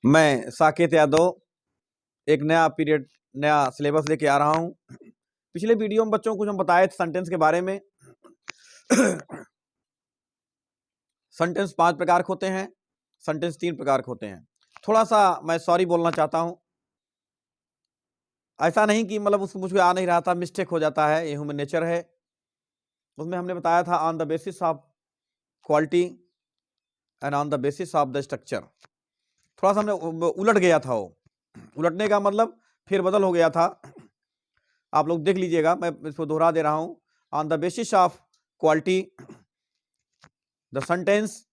मैं साकेत यादव एक नया पीरियड नया सिलेबस लेके आ रहा हूं। पिछले वीडियो में बच्चों को कुछ हम बताए थे सेंटेंस के बारे में। सेंटेंस 5 प्रकार के होते हैं, सेंटेंस 3 प्रकार के होते हैं। थोड़ा सा मैं सॉरी बोलना चाहता हूं। ऐसा नहीं कि मतलब उसको मुझे आ नहीं रहा था, मिस्टेक हो जाता है, ये ह्यूमन नेचर है। उसमें हमने बताया था on the basis of quality and on the basis of the structure. थोड़ा सा हमने उलट गया था, वो उलटने का मतलब फिर बदल हो गया था। आप लोग देख लीजिएगा, मैं इसको दोहरा दे रहा हूं। On the basis of quality the sentence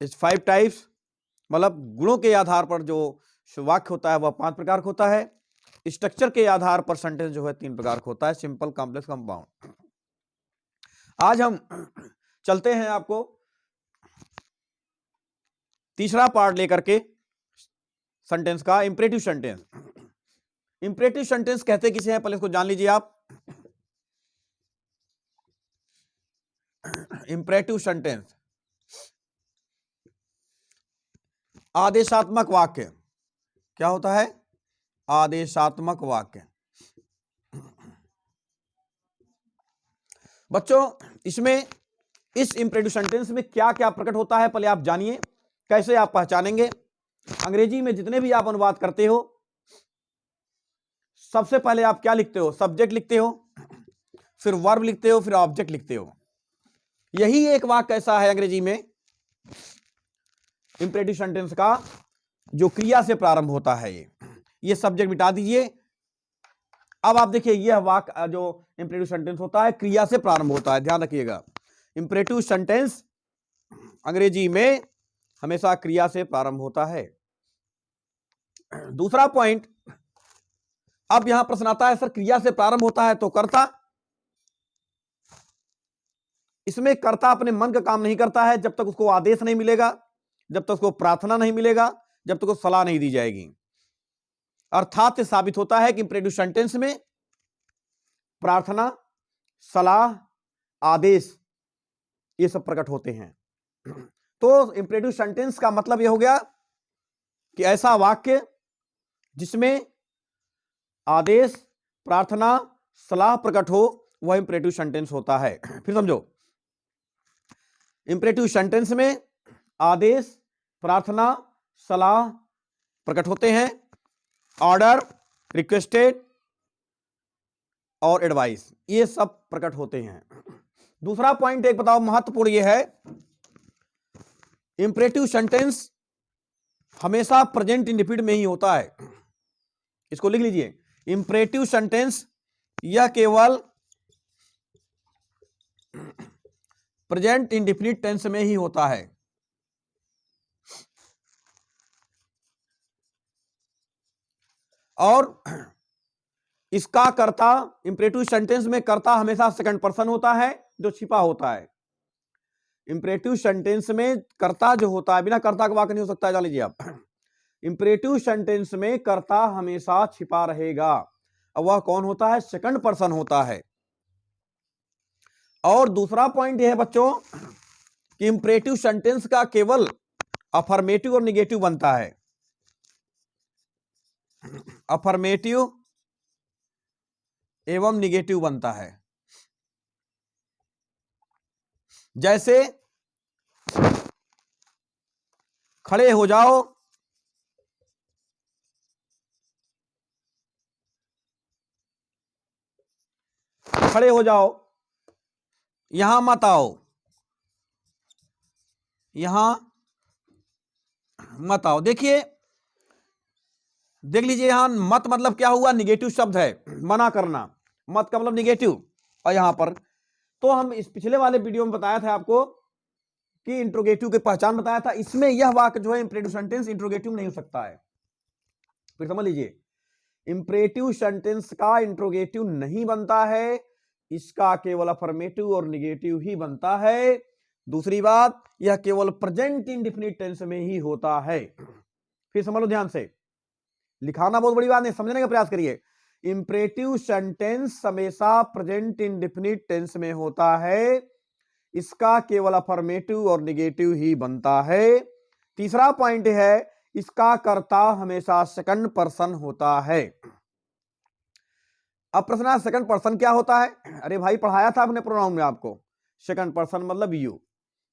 is 5 types, मतलब गुणों के आधार पर जो वाक्य होता है वह 5 प्रकार का होता है। स्ट्रक्चर के आधार पर सेंटेंस जो है 3 प्रकार का होता है, सिंपल, कॉम्प्लेक्स, कंपाउंड। आज हम चलते हैं आपको तीसरा पार्ट लेकर के सेंटेंस का, इंपरेटिव सेंटेंस। इंपरेटिव सेंटेंस कहते किसे हैं, पहले इसको जान लीजिए आप। इंपरेटिव सेंटेंस आदेशात्मक वाक्य। क्या होता है? आदेशात्मक वाक्य। बच्चों, इसमें इस इंपरेटिव सेंटेंस में क्या क्या प्रकट होता है पहले आप जानिए। कैसे आप पहचानेंगे? अंग्रेजी में जितने भी आप अनुवाद करते हो, सबसे पहले आप क्या लिखते हो? सब्जेक्ट लिखते हो, फिर वर्ब लिखते हो, फिर ऑब्जेक्ट लिखते हो। यही एक वाक्य ऐसा है अंग्रेजी में इंपरेटिव सेंटेंस का जो क्रिया से प्रारंभ होता है। ये सब्जेक्ट मिटा दीजिए। अब आप देखिए, यह वाक्य जो इंपरेटिव सेंटेंस होता है क्रिया से प्रारंभ होता है, ध्यान रखिएगा। इंपरेटिव सेंटेंस अंग्रेजी में हमेशा क्रिया से प्रारंभ होता है। दूसरा पॉइंट, अब यहां प्रश्न आता है, सर क्रिया से प्रारंभ होता है तो कर्ता? इसमें कर्ता अपने मन का काम नहीं करता है जब तक उसको आदेश नहीं मिलेगा, जब तक उसको प्रार्थना नहीं मिलेगा, जब तक उसको सलाह नहीं दी जाएगी। अर्थात साबित होता है कि इंपरेटिव सेंटेंस में प्रार्थना, सलाह, आदेश ये सब प्रकट होते हैं। तो इंपरेटिव सेंटेंस का मतलब यह हो गया कि ऐसा वाक्य जिसमें आदेश, प्रार्थना, सलाह प्रकट हो, वह इंपरेटिव सेंटेंस होता है। फिर समझो, इंपरेटिव सेंटेंस में आदेश, प्रार्थना, सलाह प्रकट होते हैं। ऑर्डर, रिक्वेस्टेड और एडवाइस, ये सब प्रकट होते हैं। दूसरा पॉइंट एक बताओ, महत्वपूर्ण यह है, इंपरेटिव सेंटेंस हमेशा प्रेजेंट इंडेफिनिट में ही होता है। इसको लिख लीजिए, इंपरेटिव सेंटेंस यह केवल प्रेजेंट इंडेफिनिट टेंस में ही होता है। और इसका कर्ता, इंपरेटिव सेंटेंस में कर्ता हमेशा सेकंड पर्सन होता है जो छिपा होता है। इंपरेटिव सेंटेंस में कर्ता जो होता है, बिना कर्ता का वाक्य नहीं हो सकता, जान लीजिए आप। इंपरेटिव सेंटेंस में कर्ता हमेशा छिपा रहेगा, और वह कौन होता है? सेकंड पर्सन होता है। और दूसरा पॉइंट यह है बच्चों कि इंपरेटिव सेंटेंस का केवल अफर्मेटिव और निगेटिव बनता है। अफर्मेटिव एवं निगेटिव बनता है। जैसे खड़े हो जाओ, खड़े हो जाओ, यहां मत आओ, यहां मत आओ। देखिए, देख लीजिए, यहां मत मतलब क्या हुआ? निगेटिव शब्द है, मना करना। मत का मतलब निगेटिव। और यहां पर तो हम इस पिछले वाले वीडियो में बताया था आपको कि इंट्रोगेटिव की पहचान बताया था। इसमें यह वाक्य जो है इंपरेटिव सेंटेंस इंट्रोगेटिव नहीं हो सकता है। फिर समझ लीजिए, इंपरेटिव सेंटेंस का इंट्रोगेटिव नहीं बनता है, इसका केवल अफर्मेटिव और निगेटिव ही बनता है। दूसरी बात, यह केवल प्रेजेंट इंडेफिनिट टेंस में ही होता है। फिर समझ लो ध्यान से, लिखाना बहुत बड़ी बात नहीं, समझने का प्रयास करिए। इंपरेटिव सेंटेंस हमेशा प्रेजेंट इंडेफिनिट टेंस में होता है, इसका केवल अफर्मेटिव और निगेटिव ही बनता है। तीसरा पॉइंट है इसका कर्ता हमेशा सेकंड पर्सन होता है। अब प्रश्न सेकंड पर्सन क्या होता है? अरे भाई पढ़ाया था अपने प्रोनाउन में आपको, सेकंड पर्सन मतलब यू।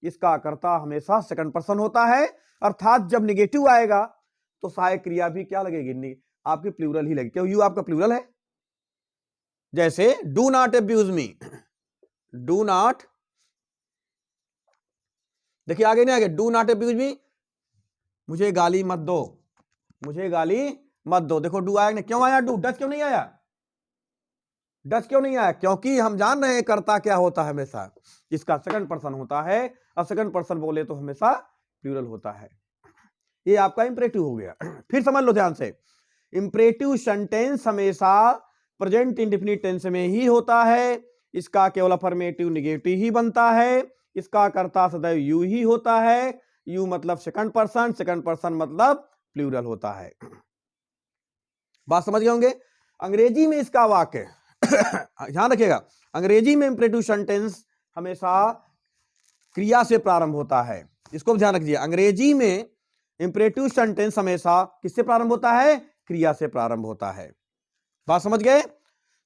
इसका कर्ता हमेशा सेकंड पर्सन होता है, अर्थात जब निगेटिव आएगा तो सहायक क्रिया भी क्या लगेगी? आपकी प्लूरल ही लगेगी, क्यों यू आपका प्लूरल है। जैसे do not abuse me, do not, देखिए आगे नहीं आगे, डू नॉट अब्यूज मी, मुझे गाली मत दो, मुझे गाली मत दो। देखो डू आया, क्यों आया डू? डच क्यों नहीं आया? डच क्यों नहीं आया? क्योंकि हम जान रहे हैं कर्ता क्या होता है, हमेशा इसका सेकंड पर्सन होता है, और सेकंड पर्सन बोले तो हमेशा प्लूरल होता है। ये आपका इंपरेटिव हो गया। फिर समझ लो ध्यान से, इंपरेटिव सेंटेंस हमेशा प्रेजेंट इंडेफिनिट टेंस में ही होता है, इसका केवल अफर्मेटिव निगेटिव ही बनता है, इसका कर्ता सदैव यू ही होता है, यू मतलब सेकंड पर्सन, सेकंड पर्सन मतलब प्लूरल होता है। बात समझ गए होंगे। अंग्रेजी में इसका वाक्य ध्यान रखिएगा, अंग्रेजी में इंपरेटिव सेंटेंस हमेशा क्रिया से प्रारंभ होता है, इसको ध्यान रखिए। अंग्रेजी में इंपरेटिव सेंटेंस हमेशा किससे प्रारंभ होता है? क्रिया से प्रारंभ होता है। बात समझ गए?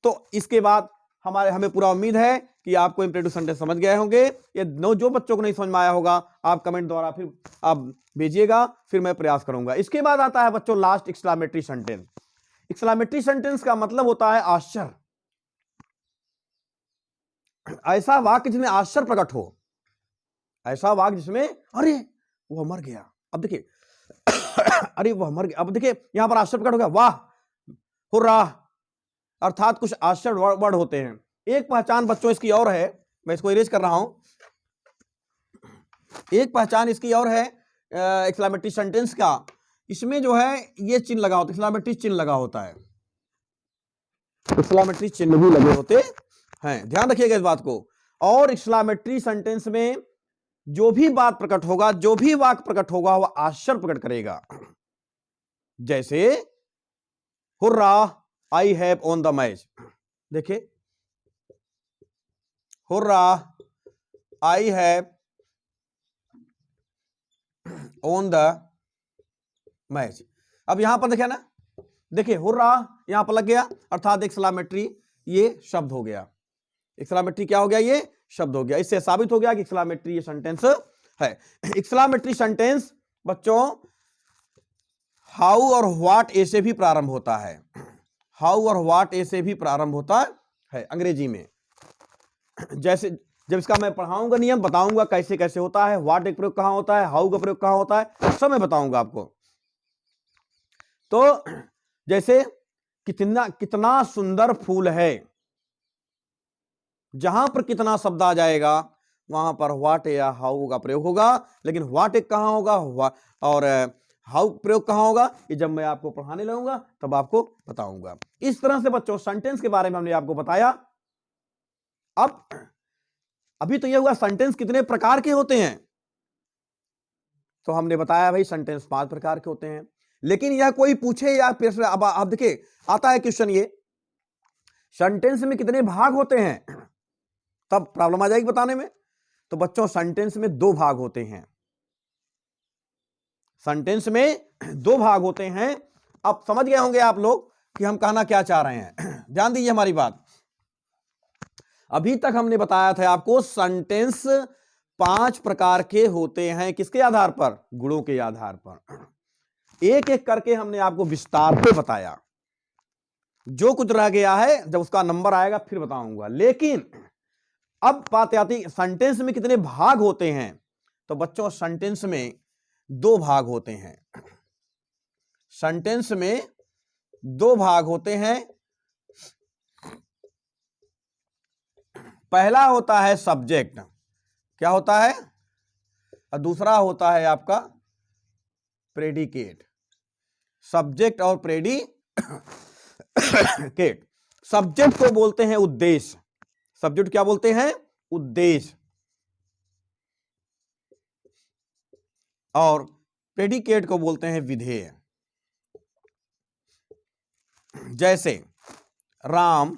तो इसके बाद हमें पूरा उम्मीद है कि आपको इंपरेटिव सेंटेंस समझ गए होंगे। ये जो बच्चों को नहीं समझ में आया होगा आप कमेंट द्वारा फिर आप भेजिएगा, फिर मैं प्रयास करूंगा। इसके बाद आता है बच्चों last exclamatory sentence. Exclamatory sentence का मतलब होता है आश्चर्य, ऐसा वाक्य जिसमें आश्चर्य प्रकट हो, ऐसा वाक्य जिसमें अरे वह मर गया, अब देखिए अरे वह मर गया, अब देखिए यहां पर आश्चर्य प्रकट हो गया, वाह हुर्रा, अर्थात कुछ आश्चर्य वर्ड होते हैं। एक पहचान बच्चों इसकी और है, मैं इसको इरेज कर रहा हूं, एक पहचान इसकी और है एक्सक्लेमेटरी सेंटेंस का, इसमें जो है ये चिन्ह लगा होता है, एक्सक्लेमेटरी चिन्ह लगा होता है, एक्सक्लेमेटरी चिन्ह भी लगे होते हैं, ध्यान रखिएगा इस बात को। और एक्सक्लेमेटरी सेंटेंस में जो भी बात प्रकट होगा, जो भी वाक्य प्रकट होगा वह आश्चर्य प्रकट करेगा। जैसे hurrah I have won the match, देखिए hurrah I have won the match. अब यहां पर देखिए ना, देखिए हुर्रा यहां पर लग गया, अर्थात एक्सक्लेमेटरी ये शब्द हो गया, एक्सक्लेमेटरी क्या हो गया? ये शब्द हो गया। इससे साबित हो गया कि एक्सक्लेमेटरी ये सेंटेंस है। एक्सक्लेमेटरी सेंटेंस बच्चों हाउ और व्हाट ए से भी प्रारंभ होता है, हाउ और व्हाट ए से भी प्रारंभ होता है अंग्रेजी में। जैसे जब इसका मैं पढ़ाऊंगा नियम, बताऊंगा कैसे कैसे होता है, व्हाट एक प्रयोग कहां होता है, हाउ का प्रयोग कहां होता है, सब मैं बताऊंगा आपको। तो जैसे कितना कितना सुंदर फूल है, जहां पर कितना शब्द आ जाएगा वहां पर व्हाट या हाउ का प्रयोग होगा, लेकिन व्हाट एक कहां होगा और हाउ प्रयोग कहां होगा, ये जब मैं आपको पढ़ाने लगूंगा तब आपको बताऊंगा। इस तरह से बच्चों सेंटेंस के बारे में हमने आपको बताया। अब अभी तो यह हुआ सेंटेंस कितने प्रकार के होते हैं, तो हमने बताया भाई सेंटेंस 5 प्रकार के होते हैं। लेकिन यह कोई पूछे या प्रश्न, अब आप देखिए आता है क्वेश्चन ये, सेंटेंस में कितने भाग होते हैं, तब प्रॉब्लम आ जाएगी बताने में। तो बच्चों सेंटेंस में 2 भाग होते हैं, सेंटेंस में 2 भाग होते हैं। अब समझ गए होंगे आप लोग कि हम कहना क्या चाह रहे हैं। ध्यान दीजिए हमारी बात, अभी तक हमने बताया था आपको सेंटेंस 5 प्रकार के होते हैं, किसके आधार पर? गुणों के आधार पर। एक एक करके हमने आपको विस्तार से बताया, जो कुछ रह गया है जब उसका नंबर आएगा फिर बताऊंगा। लेकिन अब बात आती सेंटेंस में कितने भाग होते हैं, तो बच्चों सेंटेंस में 2 भाग होते हैं, सेंटेंस में 2 भाग होते हैं। पहला होता है सब्जेक्ट, क्या होता है? और दूसरा होता है आपका प्रेडिकेट, सब्जेक्ट और प्रेडिकेट। सब्जेक्ट को बोलते हैं उद्देश्य, सब्जेक्ट क्या बोलते हैं? उद्देश्य। और प्रेडिकेट को बोलते हैं विधेय। जैसे राम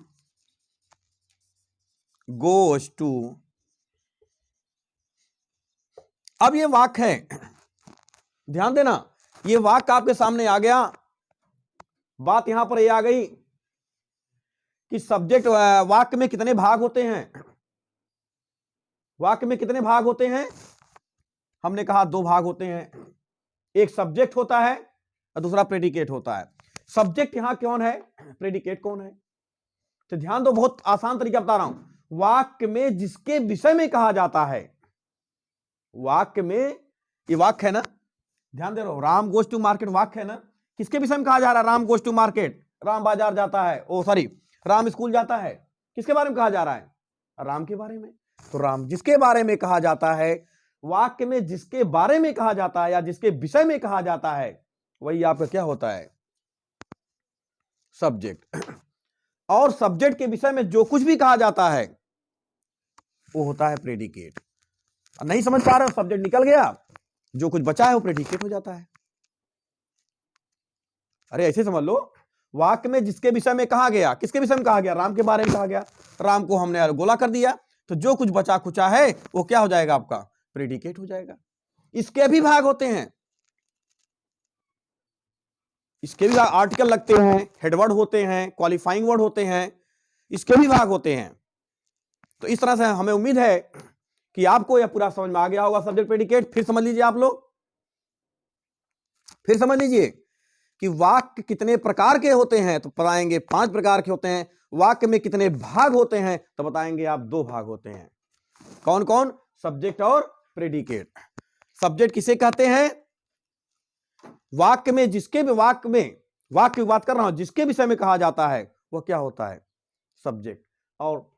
गोज टू, अब ये वाक्य है, ध्यान देना, ये वाक्य आपके सामने आ गया, बात यहां पर ये आ गई कि सब्जेक्ट, वाक्य में कितने भाग होते हैं, वाक्य में कितने भाग होते हैं, हमने कहा 2 भाग होते हैं, एक सब्जेक्ट होता है और दूसरा प्रेडिकेट होता है। सब्जेक्ट यहां कौन है, प्रेडिकेट कौन है? तो ध्यान दो, बहुत आसान तरीका बता रहा हूं। वाक्य में जिसके विषय में कहा जाता है, वाक्य में, ये वाक्य है ना, ध्यान दे रहे हो, राम गोज टू मार्केट वाक्य है ना, किसके विषय में कहा जा रहा है? Ram goes to market, Ram बाजार जाता है, ओ सॉरी, राम स्कूल जाता है, किसके बारे में कहा जा रहा है? राम के बारे में। तो राम जिसके बारे में कहा जाता है, वाक्य में जिसके बारे में कहा जाता है या जिसके विषय में कहा जाता है, वही आपका क्या होता है? सब्जेक्ट। और सब्जेक्ट के विषय में जो कुछ भी कहा जाता है वो होता है प्रेडिकेट। नहीं समझ पा रहे हो? सब्जेक्ट निकल गया, जो कुछ बचा है वो प्रेडिकेट हो जाता है। अरे ऐसे समझ लो, वाक्य में जिसके विषय में कहा गया, किसके विषय में कहा गया? राम के बारे में कहा गया, राम को हमने गोला कर दिया, तो जो कुछ बचा खुचा है वो क्या हो जाएगा? आपका प्रेडिकेट हो जाएगा। इसके भी भाग होते हैं, इसके भी आर्टिकल लगते हैं, हेडवर्ड होते हैं, क्वालिफाइंग वर्ड होते हैं, इसके भी भाग होते हैं। तो इस तरह से हमें उम्मीद है कि आपको यह पूरा समझ में आ गया होगा सब्जेक्ट प्रेडिकेट। फिर समझ लीजिए आप लोग, फिर समझ लीजिए कि वाक्य कितने प्रकार के होते हैं, तो बताएंगे 5 प्रकार के होते हैं। वाक्य में कितने भाग होते हैं, तो बताएंगे आप 2 भाग होते हैं। कौन कौन? सब्जेक्ट और प्रेडिकेट। सब्जेक्ट किसे कहते हैं? वाक्य में जिसके भी, वाक्य की बात कर रहा हूं, जिसके विषय में कहा जाता है वह क्या होता है? सब्जेक्ट। और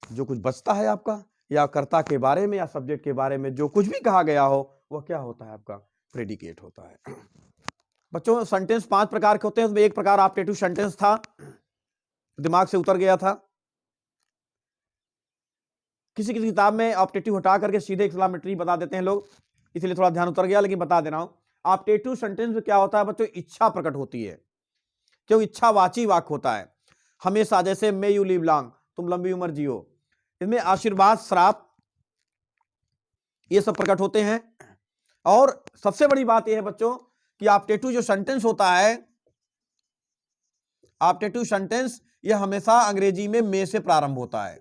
जो कुछ बचता है आपका, या कर्ता के बारे में या सब्जेक्ट के बारे में जो कुछ भी कहा गया हो, वह क्या होता है? आपका प्रेडिकेट होता है। बच्चों, सेंटेंस 5 प्रकार के होते हैं, उसमें एक प्रकार ऑप्टेटिव सेंटेंस था, दिमाग से उतर गया था। किसी किसी किताब में ऑप्टेटिव हटा करके सीधे एक्सक्लेमेटरी बता देते हैं लोग, इसलिए थोड़ा ध्यान उतर गया, लेकिन बता दे रहा हूं। ऑप्टेटिव सेंटेंस में क्या होता है बच्चों? इच्छा प्रकट होती है, क्यों? इच्छावाची वाक्य होता है हमेशा। जैसे मे यू लिव लॉन्ग, तुम लंबी उम्र जियो, इसमें आशीर्वाद, श्राप, ये सब प्रकट होते हैं। और सबसे बड़ी बात यह है बच्चों कि ऑप्टेटिव जो सेंटेंस होता है, ऑप्टेटिव सेंटेंस यह हमेशा अंग्रेजी में मे से प्रारंभ होता है,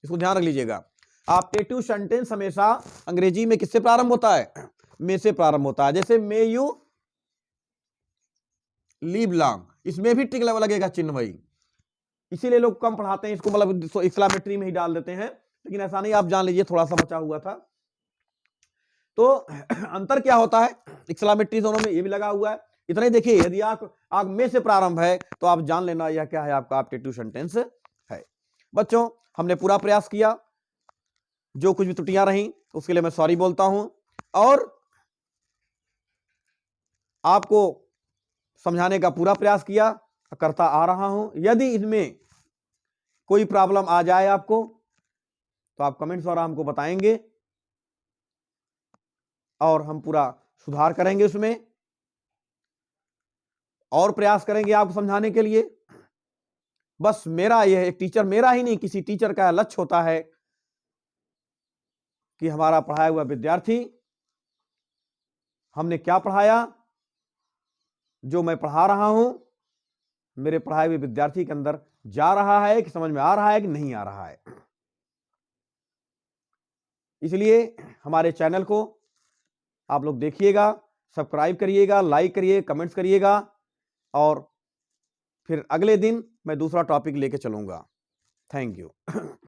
इसको ध्यान रख लीजिएगा। ऑप्टेटिव सेंटेंस हमेशा अंग्रेजी में किससे प्रारंभ होता है? मे से प्रारंभ होता है। जैसे मे यू लीव लॉन्ग, इसमें भी टिक लगेगा चिन्ह वही, इसीलिए लोग कम पढ़ाते हैं इसको, मतलब एक्सक्लेमेटरी में ही डाल देते हैं, लेकिन ऐसा नहीं, आप जान लीजिए, थोड़ा सा बचा हुआ था। तो अंतर क्या होता है एक्सक्लेमेटरी दोनों में? ये भी लगा हुआ है। इतना ही देखिए, यदि आप में से प्रारंभ है तो आप जान लेना यह क्या है? आपका ऑप्टेटिव सेंटेंस है। बच्चों, हमने पूरा प्रयास किया, जो कुछ भी त्रुटियां रहीं उसके लिए मैं सॉरी बोलता हूं, और आपको समझाने का पूरा प्रयास किया, करता आ रहा हूं। यदि इसमें कोई प्रॉब्लम आ जाए आपको, तो आप कमेंट्स द्वारा हमको बताएंगे और हम पूरा सुधार करेंगे, उसमें और प्रयास करेंगे आपको समझाने के लिए। बस मेरा यह, एक टीचर, मेरा ही नहीं, किसी टीचर का लक्ष्य होता है कि हमारा पढ़ाया हुआ विद्यार्थी, हमने क्या पढ़ाया, जो मैं पढ़ा रहा हूं, मेरे पढ़ाए हुए विद्यार्थी के अंदर जा रहा है, कि समझ में आ रहा है कि नहीं आ रहा है। इसलिए हमारे चैनल को आप लोग देखिएगा, सब्सक्राइब करिएगा, लाइक करिए, कमेंट्स करिएगा, और फिर अगले दिन मैं दूसरा टॉपिक लेके चलूंगा। Thank you.